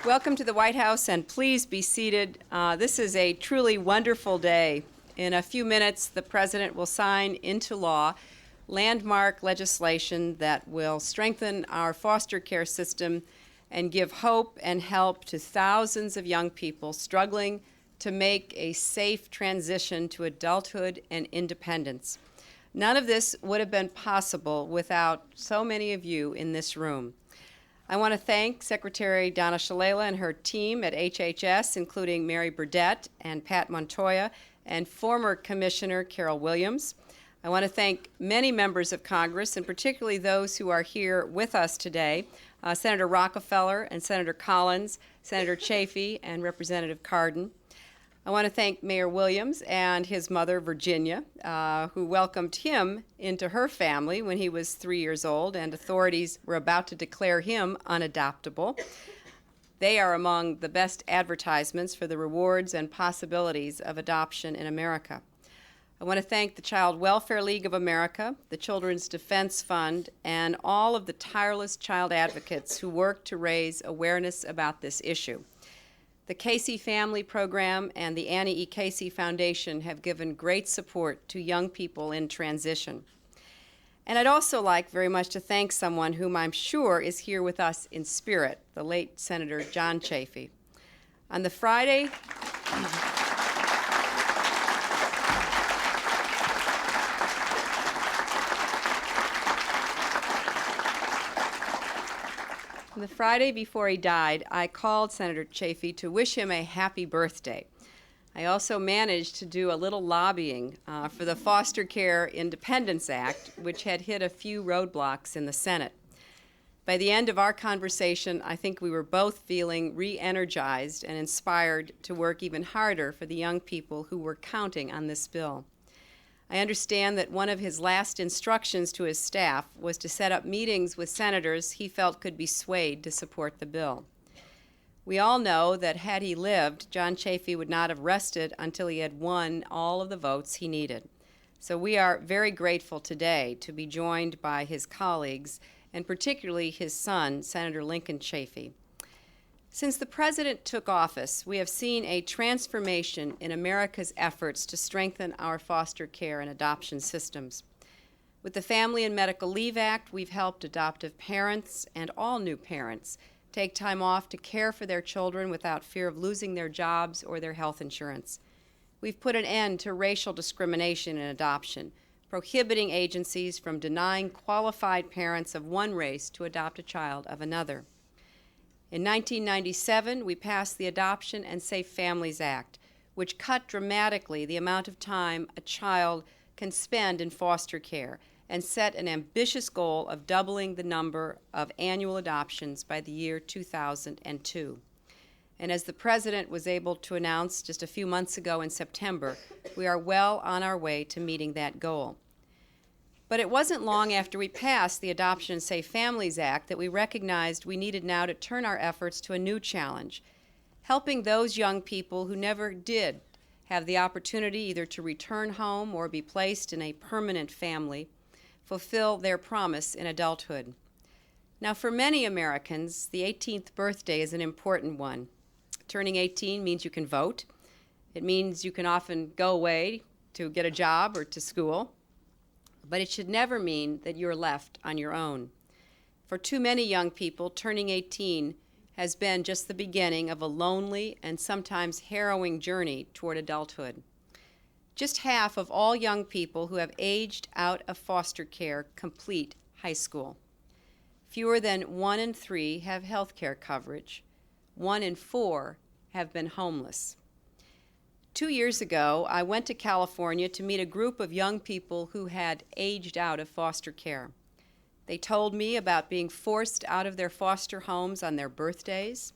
Welcome to the White House, and please be seated. This is a truly wonderful day. In a few minutes, the President will sign into law landmark legislation that will strengthen our foster care system and give hope and help to thousands of young people struggling to make a safe transition to adulthood and independence. None of this would have been possible without so many of you in this room. I want to thank Secretary Donna Shalala and her team at HHS, including Mary Burdett and Pat Montoya, and former Commissioner Carol Williams. I want to thank many members of Congress, and particularly those who are here with us today, Senator Rockefeller and Senator Collins, Senator Chafee, and Representative Cardin. I want to thank Mayor Williams and his mother, Virginia, who welcomed him into her family when he was 3 years old, and authorities were about to declare him unadoptable. They are among the best advertisements for the rewards and possibilities of adoption in America. I want to thank the Child Welfare League of America, the Children's Defense Fund, and all of the tireless child advocates who work to raise awareness about this issue. The Casey Family Program and the Annie E. Casey Foundation have given great support to young people in transition. And I'd also like very much to thank someone whom I'm sure is here with us in spirit, the late Senator John Chafee. On the Friday before he died, I called Senator Chafee to wish him a happy birthday. I also managed to do a little lobbying for the Foster Care Independence Act, which had hit a few roadblocks in the Senate. By the end of our conversation, I think we were both feeling re-energized and inspired to work even harder for the young people who were counting on this bill. I understand that one of his last instructions to his staff was to set up meetings with senators he felt could be swayed to support the bill. We all know that had he lived, John Chafee would not have rested until he had won all of the votes he needed. So we are very grateful today to be joined by his colleagues, and particularly his son, Senator Lincoln Chafee. Since the President took office, we have seen a transformation in America's efforts to strengthen our foster care and adoption systems. With the Family and Medical Leave Act, we've helped adoptive parents and all new parents take time off to care for their children without fear of losing their jobs or their health insurance. We've put an end to racial discrimination in adoption, prohibiting agencies from denying qualified parents of one race to adopt a child of another. In 1997, we passed the Adoption and Safe Families Act, which cut dramatically the amount of time a child can spend in foster care and set an ambitious goal of doubling the number of annual adoptions by the year 2002. And as the President was able to announce just a few months ago in September, we are well on our way to meeting that goal. But it wasn't long after we passed the Adoption and Safe Families Act that we recognized we needed now to turn our efforts to a new challenge, helping those young people who never did have the opportunity either to return home or be placed in a permanent family, fulfill their promise in adulthood. Now, for many Americans, the 18th birthday is an important one. Turning 18 means you can vote. It means you can often go away to get a job or to school. But it should never mean that you're left on your own. For too many young people, turning 18 has been just the beginning of a lonely and sometimes harrowing journey toward adulthood. Just half of all young people who have aged out of foster care complete high school. Fewer than 1 in 3 have health care coverage. 1 in 4 have been homeless. 2 years ago, I went to California to meet a group of young people who had aged out of foster care. They told me about being forced out of their foster homes on their birthdays,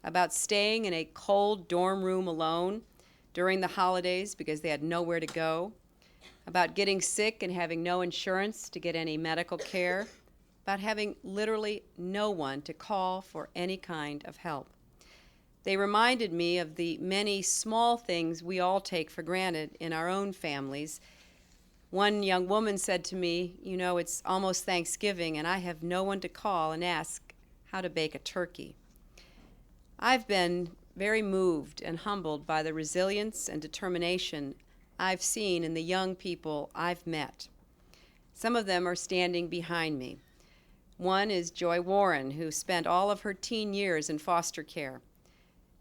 about staying in a cold dorm room alone during the holidays because they had nowhere to go, about getting sick and having no insurance to get any medical care, about having literally no one to call for any kind of help. They reminded me of the many small things we all take for granted in our own families. One young woman said to me, "You know, it's almost Thanksgiving and I have no one to call and ask how to bake a turkey." I've been very moved and humbled by the resilience and determination I've seen in the young people I've met. Some of them are standing behind me. One is Joy Warren, who spent all of her teen years in foster care.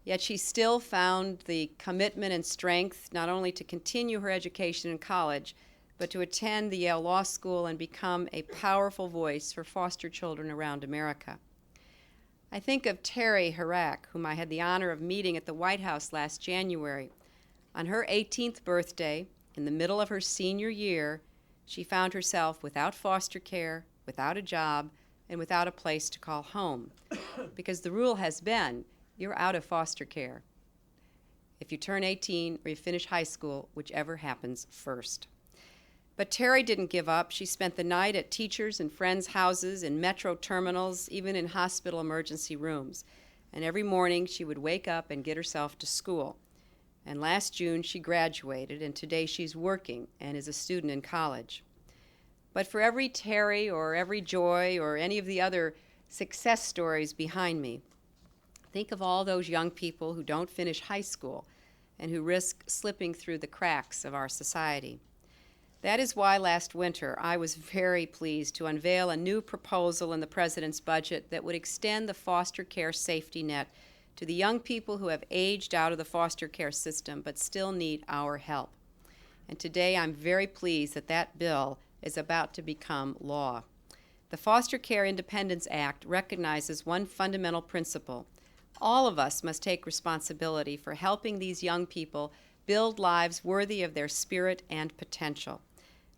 Yet she still found the commitment and strength not only to continue her education in college, but to attend the Yale Law School and become a powerful voice for foster children around America. I think of Terry Harak, whom I had the honor of meeting at the White House last January. On her 18th birthday, in the middle of her senior year, she found herself without foster care, without a job, and without a place to call home. Because the rule has been, you're out of foster care if you turn 18 or you finish high school, whichever happens first. But Terry didn't give up. She spent the night at teachers' and friends' houses, in metro terminals, even in hospital emergency rooms. And every morning she would wake up and get herself to school. And last June she graduated, and today she's working and is a student in college. But for every Terry or every Joy or any of the other success stories behind me, think of all those young people who don't finish high school and who risk slipping through the cracks of our society. That is why last winter I was very pleased to unveil a new proposal in the President's budget that would extend the foster care safety net to the young people who have aged out of the foster care system but still need our help. And today I'm very pleased that that bill is about to become law. The Foster Care Independence Act recognizes one fundamental principle. All of us must take responsibility for helping these young people build lives worthy of their spirit and potential.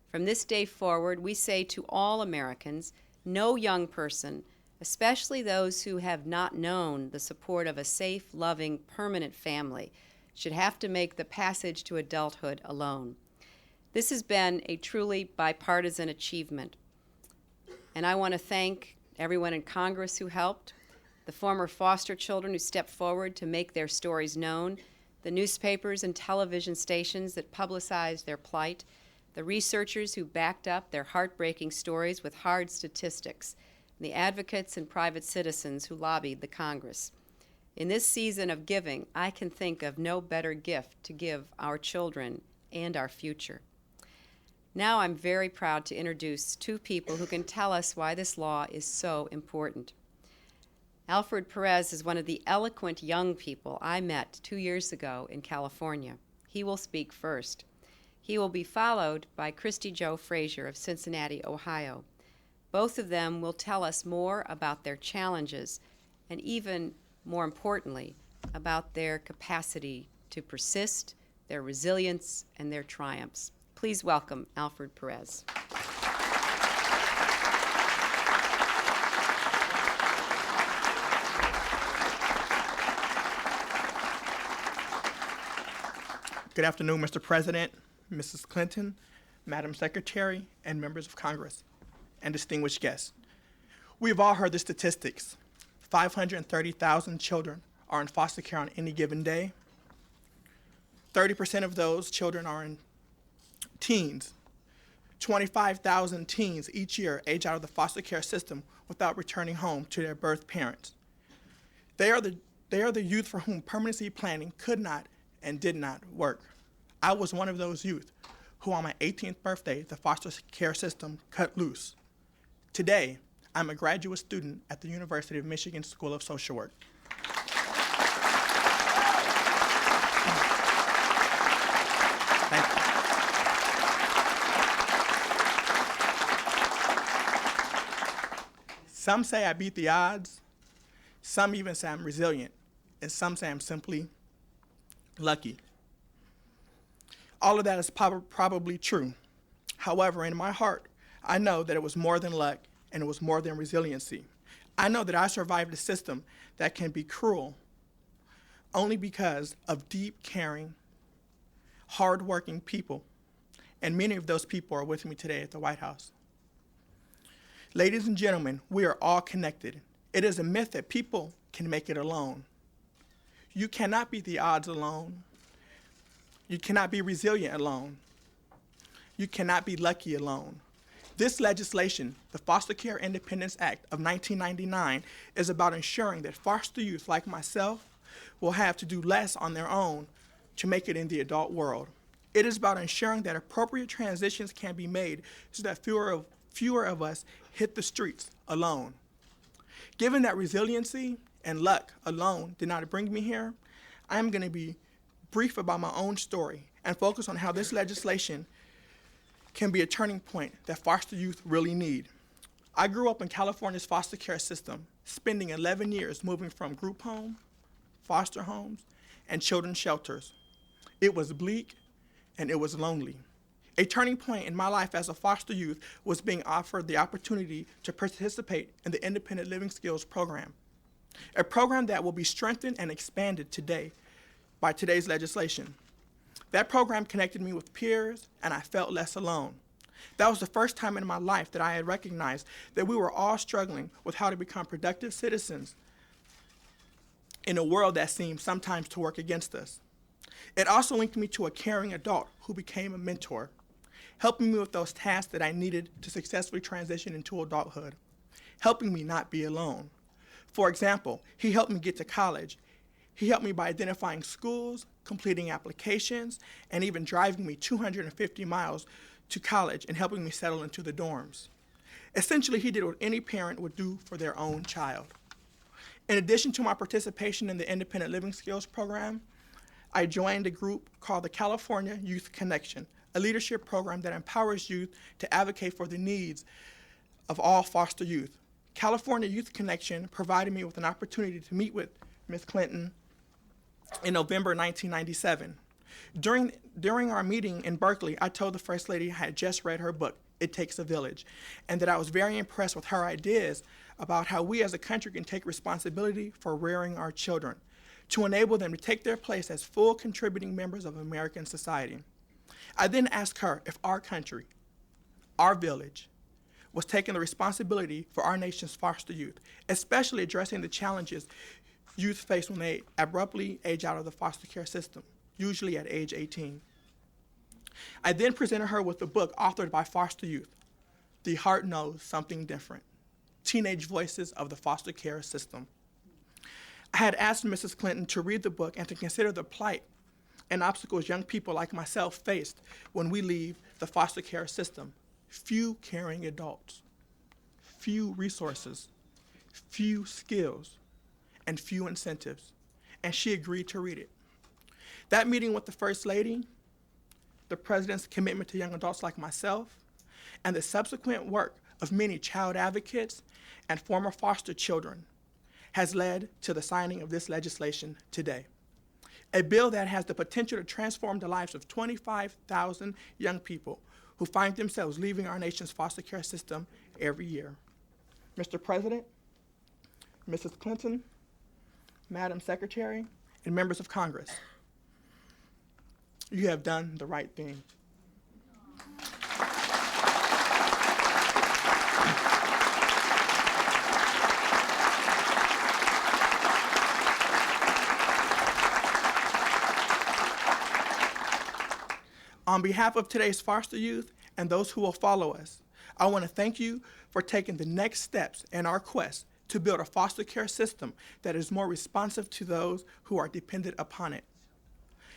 From this day forward, we say to all Americans, no young person, especially those who have not known the support of a safe, loving, permanent family, should have to make the passage to adulthood alone. This has been a truly bipartisan achievement, and I want to thank everyone in Congress who helped, the former foster children who stepped forward to make their stories known, the newspapers and television stations that publicized their plight, the researchers who backed up their heartbreaking stories with hard statistics, and the advocates and private citizens who lobbied the Congress. In this season of giving, I can think of no better gift to give our children and our future. Now I'm very proud to introduce two people who can tell us why this law is so important. Alfred Perez is one of the eloquent young people I met 2 years ago in California. He will speak first. He will be followed by Christy Jo Frazier of Cincinnati, Ohio. Both of them will tell us more about their challenges and even more importantly, about their capacity to persist, their resilience, and their triumphs. Please welcome Alfred Perez. Good afternoon, Mr. President, Mrs. Clinton, Madam Secretary, and members of Congress, and distinguished guests. We've all heard the statistics. 530,000 children are in foster care on any given day. 30% of those children are in teens. 25,000 teens each year age out of the foster care system without returning home to their birth parents. They are the youth for whom permanency planning could not and did not work. I was one of those youth who on my 18th birthday, the foster care system cut loose. Today, I'm a graduate student at the University of Michigan School of Social Work. Thank you. Some say I beat the odds, some even say I'm resilient, and some say I'm simply lucky. All of that is probably true. However, in my heart, I know that it was more than luck and it was more than resiliency. I know that I survived a system that can be cruel only because of deep, caring, hardworking people. And many of those people are with me today at the White House. Ladies and gentlemen, we are all connected. It is a myth that people can make it alone. You cannot beat the odds alone. You cannot be resilient alone. You cannot be lucky alone. This legislation, the Foster Care Independence Act of 1999, is about ensuring that foster youth like myself will have to do less on their own to make it in the adult world. It is about ensuring that appropriate transitions can be made so that fewer of us hit the streets alone. Given that resiliency and luck alone did not bring me here, I am going to be brief about my own story and focus on how this legislation can be a turning point that foster youth really need. I grew up in California's foster care system, spending 11 years moving from group home, foster homes, and children's shelters. It was bleak and it was lonely. A turning point in my life as a foster youth was being offered the opportunity to participate in the Independent Living Skills program, a program that will be strengthened and expanded today by today's legislation. That program connected me with peers, and I felt less alone. That was the first time in my life that I had recognized that we were all struggling with how to become productive citizens in a world that seemed sometimes to work against us. It also linked me to a caring adult who became a mentor, helping me with those tasks that I needed to successfully transition into adulthood, helping me not be alone. For example, he helped me get to college. He helped me by identifying schools, completing applications, and even driving me 250 miles to college and helping me settle into the dorms. Essentially, he did what any parent would do for their own child. In addition to my participation in the Independent Living Skills program, I joined a group called the California Youth Connection, a leadership program that empowers youth to advocate for the needs of all foster youth. California Youth Connection provided me with an opportunity to meet with Ms. Clinton in November 1997. During our meeting in Berkeley, I told the First Lady I had just read her book, It Takes a Village, and that I was very impressed with her ideas about how we as a country can take responsibility for rearing our children, to enable them to take their place as full contributing members of American society. I then asked her if our country, our village, was taking the responsibility for our nation's foster youth, especially addressing the challenges youth face when they abruptly age out of the foster care system, usually at age 18. I then presented her with a book authored by foster youth, The Heart Knows Something Different, Teenage Voices of the Foster Care System. I had asked Mrs. Clinton to read the book and to consider the plight and obstacles young people like myself faced when we leave the foster care system. Few caring adults, few resources, few skills, and few incentives. And she agreed to read it. That meeting with the First Lady, the President's commitment to young adults like myself, and the subsequent work of many child advocates and former foster children has led to the signing of this legislation today. A bill that has the potential to transform the lives of 25,000 young people who find themselves leaving our nation's foster care system every year. Mr. President, Mrs. Clinton, Madam Secretary, and members of Congress, you have done the right thing. On behalf of today's foster youth and those who will follow us, I want to thank you for taking the next steps in our quest to build a foster care system that is more responsive to those who are dependent upon it,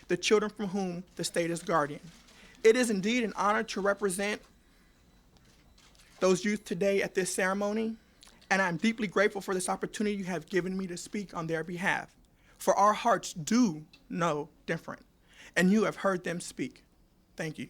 the children from whom the state is guardian. It is indeed an honor to represent those youth today at this ceremony, and I'm deeply grateful for this opportunity you have given me to speak on their behalf. For our hearts do know different, and you have heard them speak. Thank you.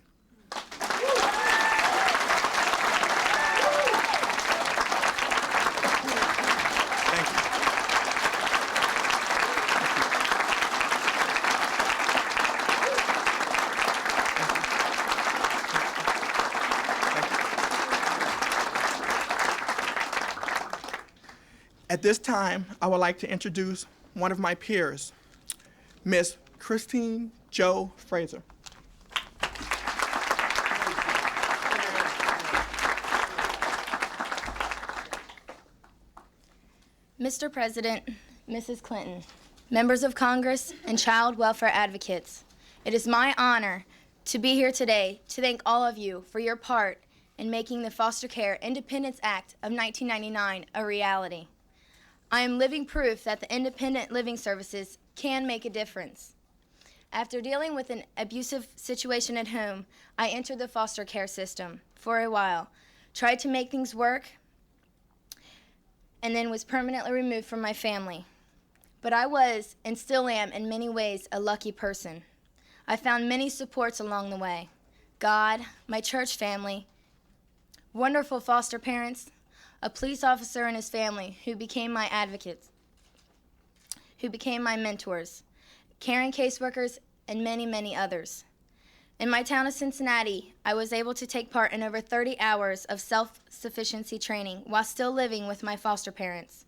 At this time, I would like to introduce one of my peers, Miss Christine Jo Fraser. Mr. President, Mrs. Clinton, members of Congress, and child welfare advocates, it is my honor to be here today to thank all of you for your part in making the Foster Care Independence Act of 1999 a reality. I am living proof that the independent living services can make a difference. After dealing with an abusive situation at home, I entered the foster care system for a while, tried to make things work, and then was permanently removed from my family. But I was, and still am in many ways, a lucky person. I found many supports along the way. God, my church family, wonderful foster parents, a police officer and his family who became my advocates, who became my mentors, caring caseworkers, and many, many others. In my town of Cincinnati, I was able to take part in over 30 hours of self-sufficiency training while still living with my foster parents.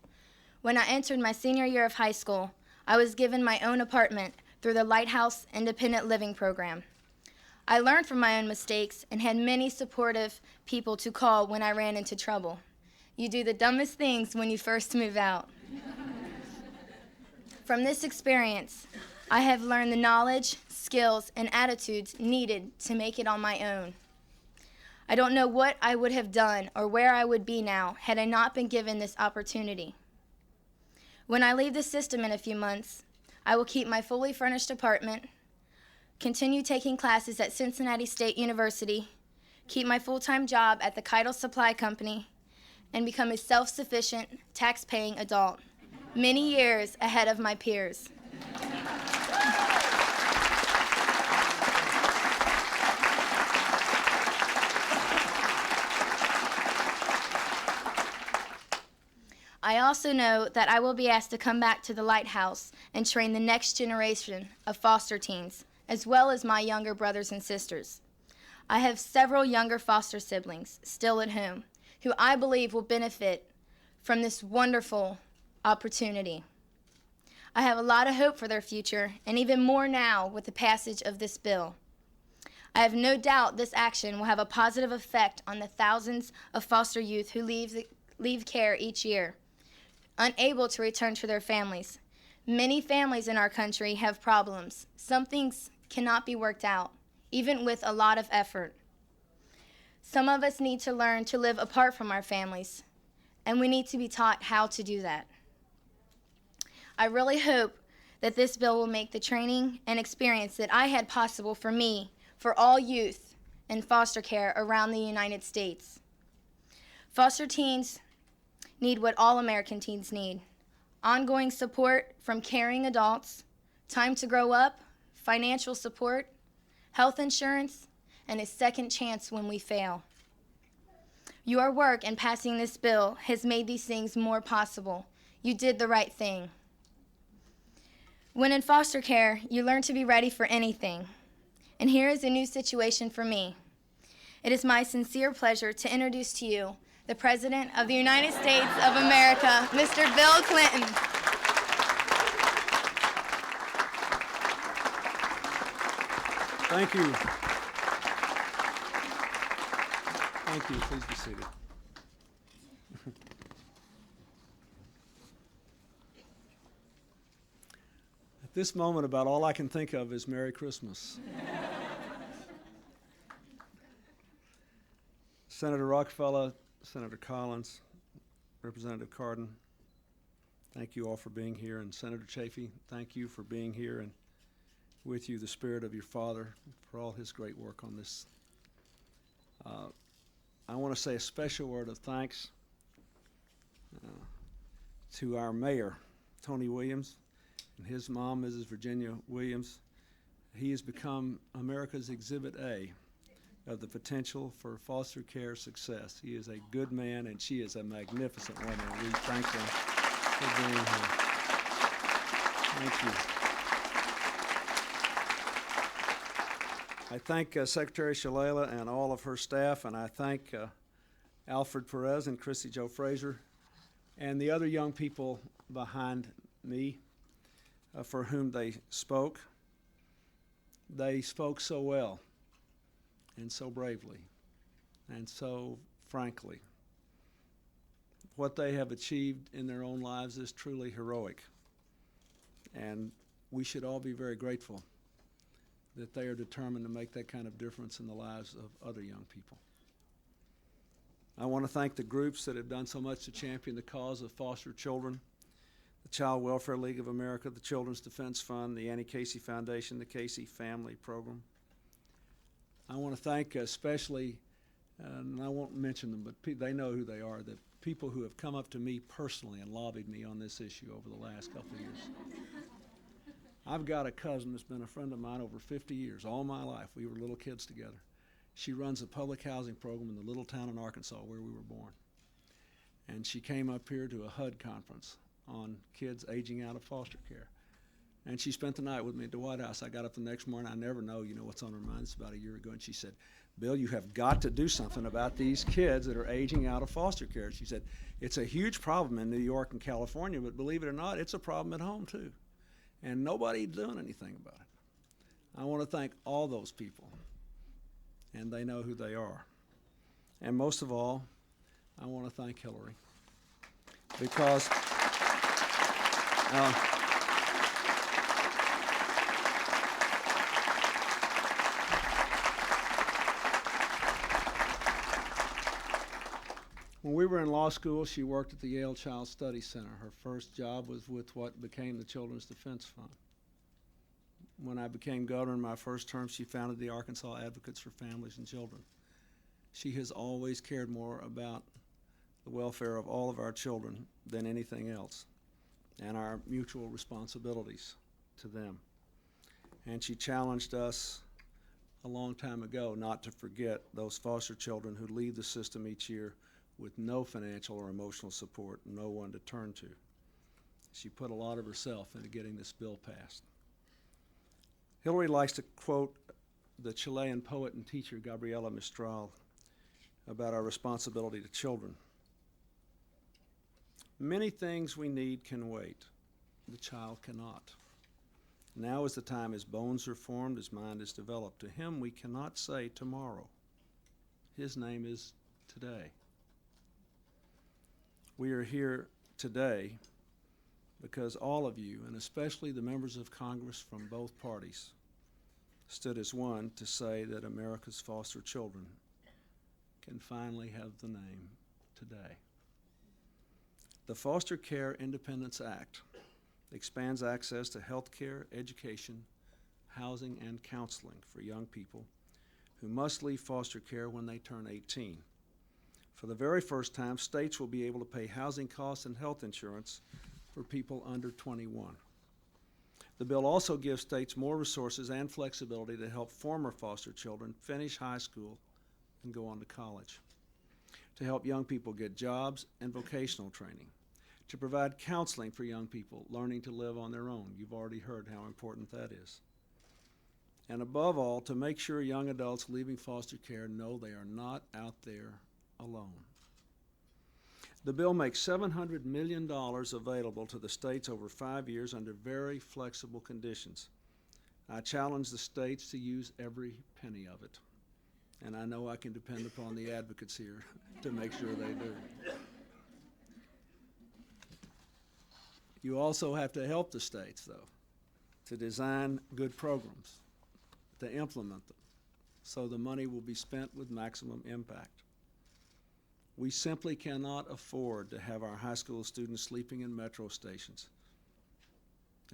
When I entered my senior year of high school, I was given my own apartment through the Lighthouse Independent Living Program. I learned from my own mistakes and had many supportive people to call when I ran into trouble. You do the dumbest things when you first move out. From this experience, I have learned the knowledge, skills, and attitudes needed to make it on my own. I don't know what I would have done or where I would be now had I not been given this opportunity. When I leave the system in a few months, I will keep my fully furnished apartment, continue taking classes at Cincinnati State University, keep my full-time job at the Keitel Supply Company, and become a self-sufficient, tax-paying adult, many years ahead of my peers. I also know that I will be asked to come back to the Lighthouse and train the next generation of foster teens, as well as my younger brothers and sisters. I have several younger foster siblings still at home who I believe will benefit from this wonderful opportunity. I have a lot of hope for their future, and even more now with the passage of this bill. I have no doubt this action will have a positive effect on the thousands of foster youth who leave care each year, unable to return to their families. Many families in our country have problems. Some things cannot be worked out, even with a lot of effort. Some of us need to learn to live apart from our families, and we need to be taught how to do that. I really hope that this bill will make the training and experience that I had possible for me, for all youth in foster care around the United States. Foster teens need what all American teens need: ongoing support from caring adults, time to grow up, financial support, health insurance, and a second chance when we fail. Your work in passing this bill has made these things more possible. You did the right thing. When in foster care, you learn to be ready for anything. And here is a new situation for me. It is my sincere pleasure to introduce to you the President of the United States of America, Mr. Bill Clinton. Thank you. Thank you. Please be seated. At this moment, about all I can think of is Merry Christmas. Senator Rockefeller, Senator Collins, Representative Cardin, thank you all for being here. And Senator Chafee, thank you for being here, and with you the spirit of your father for all his great work on this. I want to say a special word of thanks to our mayor, Tony Williams, and his mom, Mrs. Virginia Williams. He has become America's Exhibit A of the potential for foster care success. He is a good man, and she is a magnificent woman. We thank them for being here. Thank you. I thank Secretary Shalala and all of her staff, and I thank Alfred Perez and Chrissy Jo Fraser and the other young people behind me for whom they spoke. They spoke so well and so bravely and so frankly. What they have achieved in their own lives is truly heroic, and we should all be very grateful that they are determined to make that kind of difference in the lives of other young people. I want to thank the groups that have done so much to champion the cause of foster children, the Child Welfare League of America, the Children's Defense Fund, the Annie Casey Foundation, the Casey Family Program. I want to thank especially, and I won't mention them, but they know who they are, the people who have come up to me personally and lobbied me on this issue over the last couple of years. I've got a cousin that's been a friend of mine over 50 years, all my life. We were little kids together. She runs a public housing program in the little town in Arkansas where we were born. And she came up here to a HUD conference on kids aging out of foster care. And she spent the night with me at the White House. I got up the next morning. I never know, what's on her mind. It's about a year ago. And she said, Bill, you have got to do something about these kids that are aging out of foster care. She said, it's a huge problem in New York and California, but believe it or not, it's a problem at home too. And nobody's doing anything about it. I want to thank all those people. And they know who they are. And most of all, I want to thank Hillary. Because when we were in law school, she worked at the Yale Child Study Center. Her first job was with what became the Children's Defense Fund. When I became governor in my first term, she founded the Arkansas Advocates for Families and Children. She has always cared more about the welfare of all of our children than anything else, and our mutual responsibilities to them. And she challenged us a long time ago not to forget those foster children who leave the system each year with no financial or emotional support, no one to turn to. She put a lot of herself into getting this bill passed. Hillary likes to quote the Chilean poet and teacher Gabriela Mistral about our responsibility to children. Many things we need can wait. The child cannot. Now is the time his bones are formed, his mind is developed. To him we cannot say tomorrow. His name is today. We are here today because all of you, and especially the members of Congress from both parties, stood as one to say that America's foster children can finally have the name today. The Foster Care Independence Act expands access to health care, education, housing, and counseling for young people who must leave foster care when they turn 18. For the very first time, states will be able to pay housing costs and health insurance for people under 21. The bill also gives states more resources and flexibility to help former foster children finish high school and go on to college, to help young people get jobs and vocational training, to provide counseling for young people learning to live on their own. You've already heard how important that is. And above all, to make sure young adults leaving foster care know they are not out there alone. The bill makes $700 million available to the states over 5 years under very flexible conditions. I challenge the states to use every penny of it. And I know I can depend upon the advocates here to make sure they do. You also have to help the states, though, to design good programs, to implement them, so the money will be spent with maximum impact. We simply cannot afford to have our high school students sleeping in metro stations,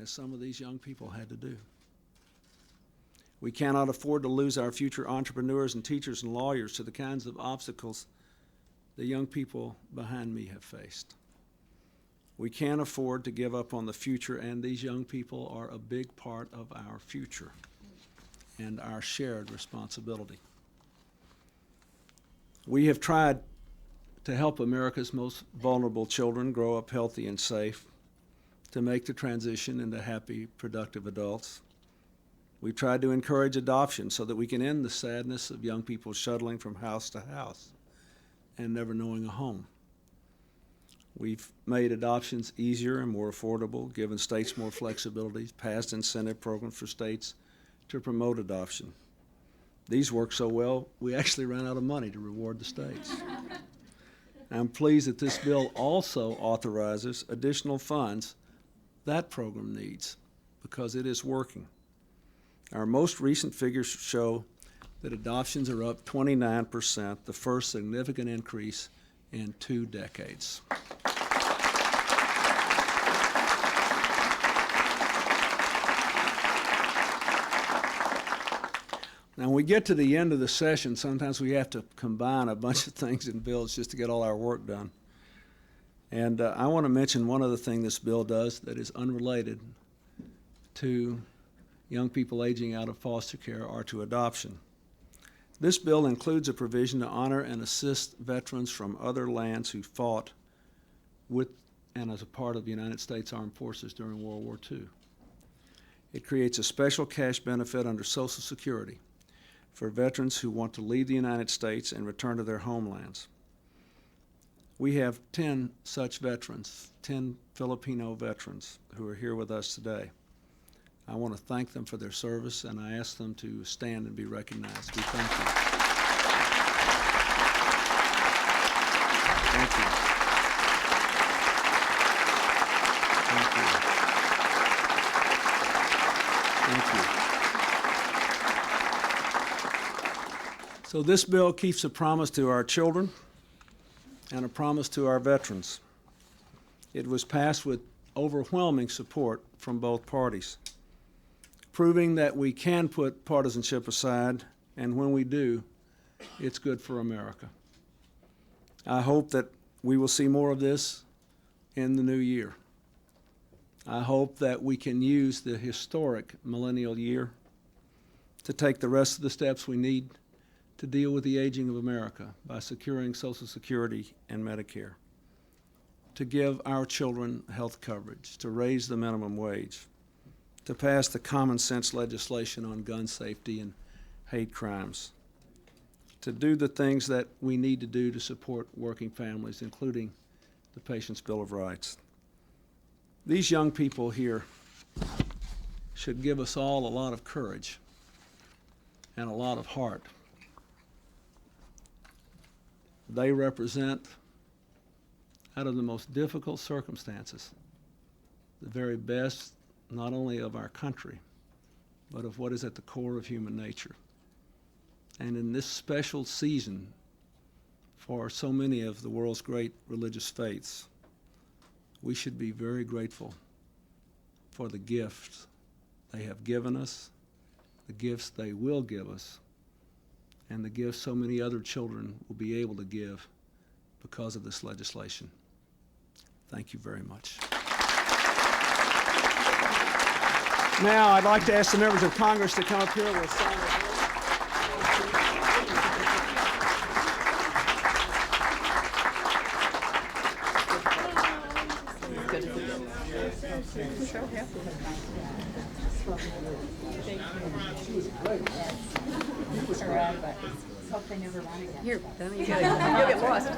as some of these young people had to do. We cannot afford to lose our future entrepreneurs and teachers and lawyers to the kinds of obstacles the young people behind me have faced. We can't afford to give up on the future, and these young people are a big part of our future and our shared responsibility. We have tried to help America's most vulnerable children grow up healthy and safe, to make the transition into happy, productive adults. We've tried to encourage adoption so that we can end the sadness of young people shuttling from house to house and never knowing a home. We've made adoptions easier and more affordable, given states more flexibility, passed incentive programs for states to promote adoption. These work so well, we actually ran out of money to reward the states. I'm pleased that this bill also authorizes additional funds that program needs, because it is working. Our most recent figures show that adoptions are up 29%, the first significant increase in 2 decades. Now, when we get to the end of the session, sometimes we have to combine a bunch of things in bills just to get all our work done. And I want to mention one other thing this bill does that is unrelated to young people aging out of foster care or to adoption. This bill includes a provision to honor and assist veterans from other lands who fought with and as a part of the United States Armed Forces during World War II. It creates a special cash benefit under Social Security for veterans who want to leave the United States and return to their homelands. We have 10 such veterans, 10 Filipino veterans who are here with us today. I want to thank them for their service, and I ask them to stand and be recognized. We thank you. Thank you. Thank you. Thank you. So this bill keeps a promise to our children and a promise to our veterans. It was passed with overwhelming support from both parties, proving that we can put partisanship aside, and when we do, it's good for America. I hope that we will see more of this in the new year. I hope that we can use the historic millennial year to take the rest of the steps we need to deal with the aging of America by securing Social Security and Medicare, to give our children health coverage, to raise the minimum wage, to pass the common sense legislation on gun safety and hate crimes, to do the things that we need to do to support working families, including the Patient's Bill of Rights. These young people here should give us all a lot of courage and a lot of heart. They represent, out of the most difficult circumstances, the very best not only of our country, but of what is at the core of human nature. And in this special season for so many of the world's great religious faiths, we should be very grateful for the gifts they have given us, the gifts they will give us, and the gifts so many other children will be able to give because of this legislation. Thank you very much. Now, I'd like to ask the members of Congress to come up here. We'll sign the bill. Here, then you gotta, you'll get lost.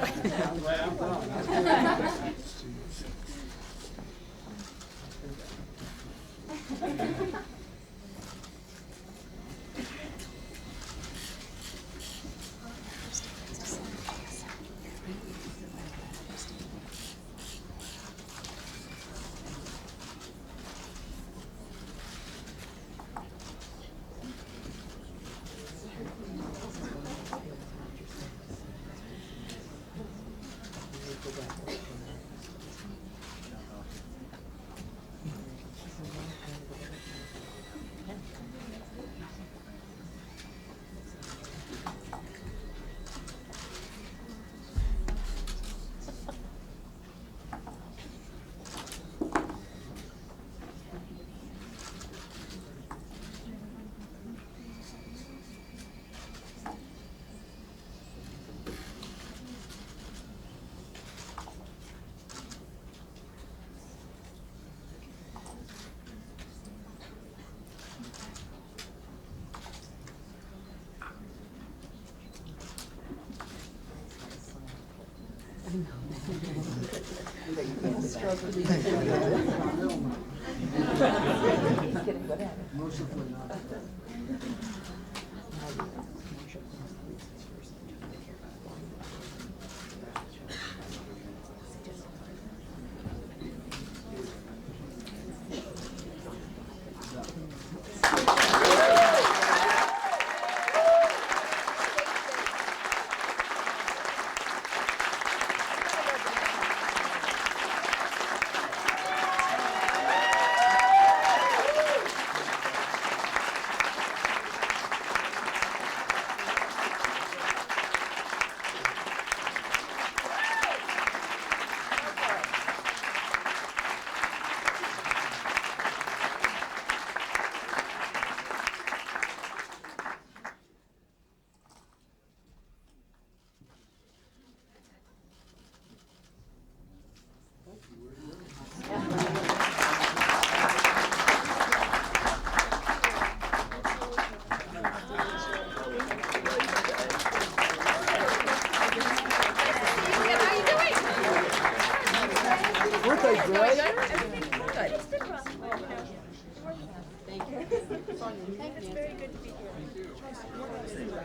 Weren't they great?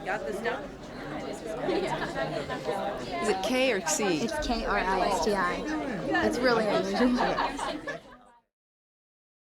Got this done? Is it K or C? It's Kristi. It's really unusual.